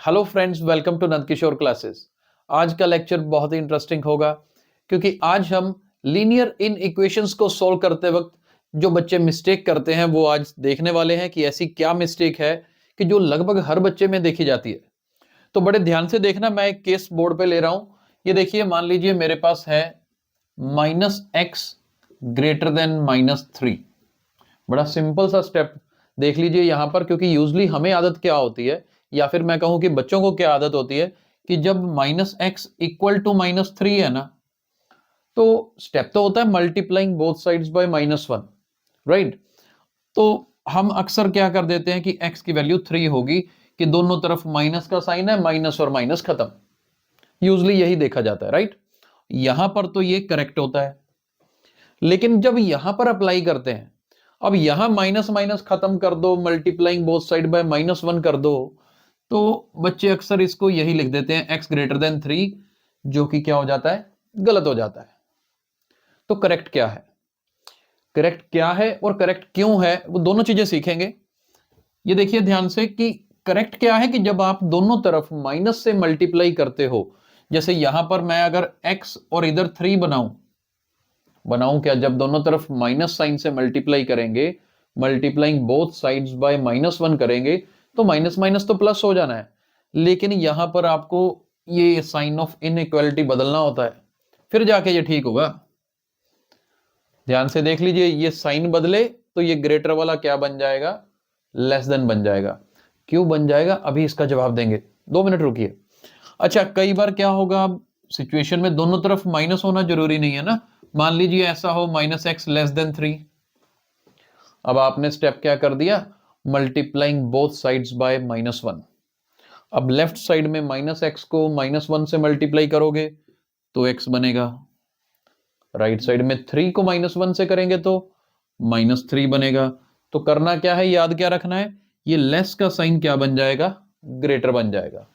Hello friends, welcome to Nandkishore classes. आज का lecture बहुत ही इंटरेस्टिंग होगा क्योंकि आज हम लीनियर इन इक्वेशंस को सॉल्व करते वक्त जो बच्चे मिस्टेक करते हैं वो आज देखने वाले हैं कि ऐसी क्या मिस्टेक है कि जो लगभग हर बच्चे में देखी जाती है। तो बड़े ध्यान से देखना, मैं एक केस बोर्ड पे ले रहा हूं। ये देखिए, मान लीजिए मेरे पास है -x ग्रेटर देन -3। बड़ा सिंपल सा स्टेप देख लीजिए यहां पर, क्योंकि यूजली हमें आदत क्या होती है, या फिर मैं कहूं कि बच्चों को क्या आदत होती है कि जब -x इक्वल टू -3 है ना, तो स्टेप तो होता है multiplying both sides by -1, right. तो हम अक्सर क्या कर देते हैं कि x की वैल्यू 3 होगी कि दोनों तरफ माइनस का साइन है, माइनस और माइनस खत्म। यूजली यही देखा जाता है, राइट। यहां पर तो ये करेक्ट होता है, लेकिन जब यहां पर अप्लाई करते हैं, अब यहां माइनस माइनस खत्म कर दो, मल्टीप्लाइंग बोथ साइड बाय -1 कर दो, तो बच्चे अक्सर इसको यही लिख देते हैं x ग्रेटर देन 3, जो कि क्या हो जाता है, गलत हो जाता है। तो करेक्ट क्या है, करेक्ट क्या है और करेक्ट क्यों है, वो दोनों चीजें सीखेंगे। ये देखिए ध्यान से कि करेक्ट क्या है कि जब आप दोनों तरफ माइनस से मल्टीप्लाई करते हो, जैसे यहां पर मैं अगर x और इधर 3 बनाऊं क्या, जब दोनों तरफ माइनस साइन से मल्टीप्लाई करेंगे, मल्टीप्लाइंग बोथ साइड्स बाय -1 करेंगे, तो माइनस माइनस तो प्लस हो जाना है, लेकिन यहां पर आपको ये साइन ऑफ इनइक्वालिटी बदलना होता है, फिर जाके ये ठीक होगा। ध्यान से देख लीजिए, ये साइन बदले तो ये ग्रेटर वाला क्या बन जाएगा, लेस देन बन जाएगा। क्यों बन जाएगा, अभी इसका जवाब देंगे, 2 मिनट रुकिए। अच्छा, कई बार क्या होगा, सिचुएशन में दोनों तरफ माइनस होना जरूरी नहीं है ना। मान लीजिए ऐसा हो -x लेस देन 3, अब आपने स्टेप क्या कर दिया, मल्टीप्लाइंग बोथ साइड्स बाय -1। अब लेफ्ट साइड में -x को -1 से मल्टीप्लाई करोगे तो x बनेगा, राइट साइड में 3 को -1 से करेंगे तो -3 बनेगा। तो करना क्या है, याद क्या रखना है, ये लेस का साइन क्या बन जाएगा, ग्रेटर बन जाएगा।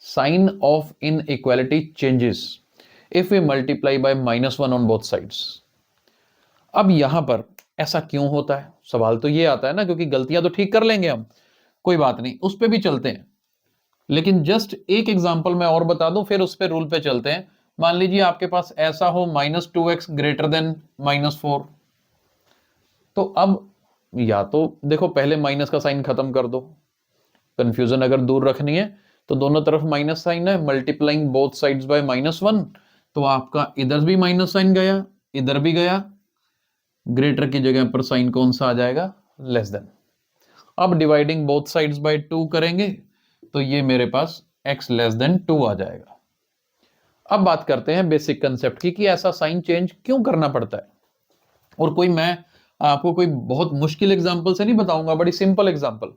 Sign of inequality changes if we multiply by -1 on both sides. अब यहां पर ऐसा क्यों होता है, सवाल तो ये आता है ना, क्योंकि गलतियां तो ठीक कर लेंगे हम, कोई बात नहीं, उस पर भी चलते हैं, लेकिन जस्ट एक एग्जांपल मैं और बता दूं, फिर उस पर रूल पे चलते हैं। मान लीजिए आपके पास ऐसा हो -2x ग्रेटर देन -4, तो अब या तो देखो, पहले माइनस का साइन खत्म कर दो, कंफ्यूजन अगर दूर रखनी है तो दोनों तरफ माइनस साइन है, मल्टीप्लाइंग बोथ साइड्स बाय -1, तो आपका इधर भी माइनस साइन गया, इधर भी गया, ग्रेटर की जगह पर साइन कौन सा आ जाएगा, लेस देन। अब डिवाइडिंग बोथ साइड्स बाय 2 करेंगे तो ये मेरे पास x लेस देन 2 आ जाएगा। अब बात करते हैं बेसिक कंसेप्ट की कि ऐसा साइन चेंज क्यों करना पड़ता है। और कोई मैं आपको कोई बहुत मुश्किल एग्जांपल से नहीं बताऊंगा, बड़ी सिंपल एग्जांपल।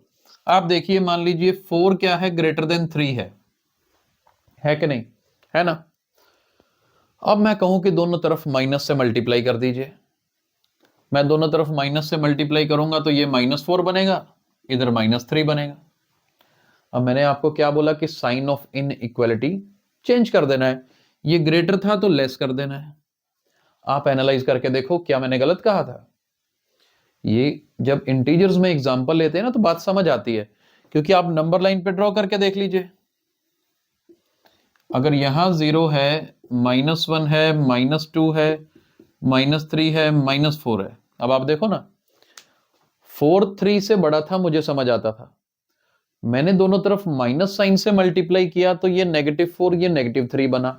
आप देखिए, मान लीजिए 4 क्या है, ग्रेटर देन 3 है कि नहीं, है ना। अब मैं कहूं कि दोनों तरफ माइनस से मल्टीप्लाई कर दीजिए, मैं दोनों तरफ माइनस से मल्टीप्लाई करूंगा तो ये -4 बनेगा, इधर -3 बनेगा। अब मैंने आपको क्या बोला कि साइन ऑफ इनइक्वालिटी चेंज कर देना है, ये ग्रेटर था तो लेस कर देना है। आप एनालाइज करके देखो, क्या मैंने गलत कहा था। ये जब इंटीजर्स में एग्जांपल लेते हैं ना तो बात समझ आती है, क्योंकि आप नंबर लाइन पे ड्रॉ करके देख लीजिए, अगर यहां 0 है, -1 है, -2 है, -3 है, -4 है, अब आप देखो ना, 4 3 से बड़ा था, मुझे समझ आता था, मैंने दोनों तरफ माइनस साइन से मल्टीप्लाई किया तो ये -4, ये -3 बना।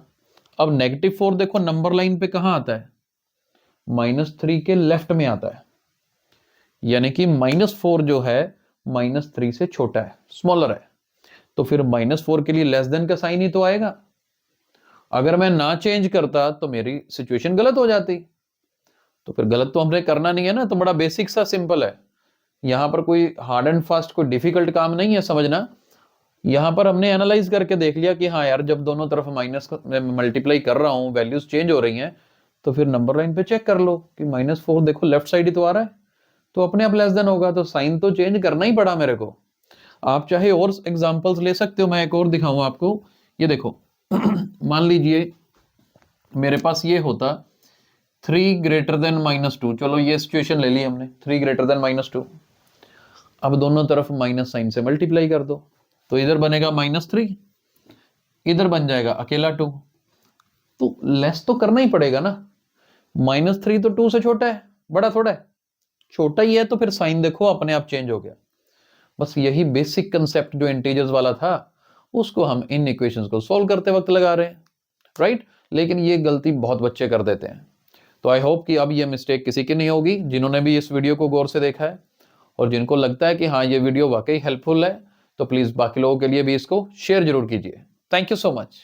अब -4 देखो नंबर लाइन पे कहां आता है, -3 के लेफ्ट में आता है, यानी कि -4 जो है -3 से छोटा है, स्मॉलर है, तो फिर -4 के लिए लेस देन का साइन ही तो आएगा। अगर मैं ना चेंज करता तो मेरी सिचुएशन गलत हो जाती, तो फिर गलत तो हमने करना नहीं है ना। तो बड़ा बेसिक सा सिंपल है, यहां पर कोई हार्ड एंड फास्ट कोई डिफिकल्ट काम नहीं है समझना। यहां पर हमने एनालाइज करके देख लिया कि हाँ यार, जब दोनों तरफ माइनस मल्टीप्लाई कर रहा हूं, वैल्यूज चेंज हो रही हैं, तो फिर नंबर लाइन पे चेक कर लो कि -4 देखो लेफ्ट साइड ही तो आ रहा है, तो अपने आप लेस देन होगा, तो साइन तो चेंज करना ही पड़ा मेरे को। आप चाहे और एग्जांपल्स ले सकते हो, मैं एक और दिखाऊं आपको। ये देखो मान लीजिए मेरे पास ये होता 3 ग्रेटर देन -2, चलो ये सिचुएशन ले ली हमने, 3 ग्रेटर देन -2। अब दोनों तरफ माइनस साइन से मल्टीप्लाई कर दो, तो इधर बनेगा -3, इधर बन जाएगा अकेला 2। तो लेस तो करना ही पड़ेगा ना, -3 तो 2 से छोटा है, बड़ा थोड़ा है, छोटा ही है, तो फिर साइन देखो अपने आप चेंज हो गया। बस यही बेसिक कंसेप्ट जो इंटीजर्स वाला था उसको हम इन इक्वेशंस को सॉल्व करते वक्त लगा रहे हैं, राइट। लेकिन ये गलती बहुत बच्चे कर देते हैं। तो आई होप कि अब ये मिस्टेक किसी की नहीं होगी जिन्होंने भी इस वीडियो को गौर से देखा है, और जिनको लगता है कि हाँ ये वीडियो वाकई हेल्पफुल है तो प्लीज बाकी लोगों के लिए भी इसको शेयर जरूर कीजिए। Thank you so much.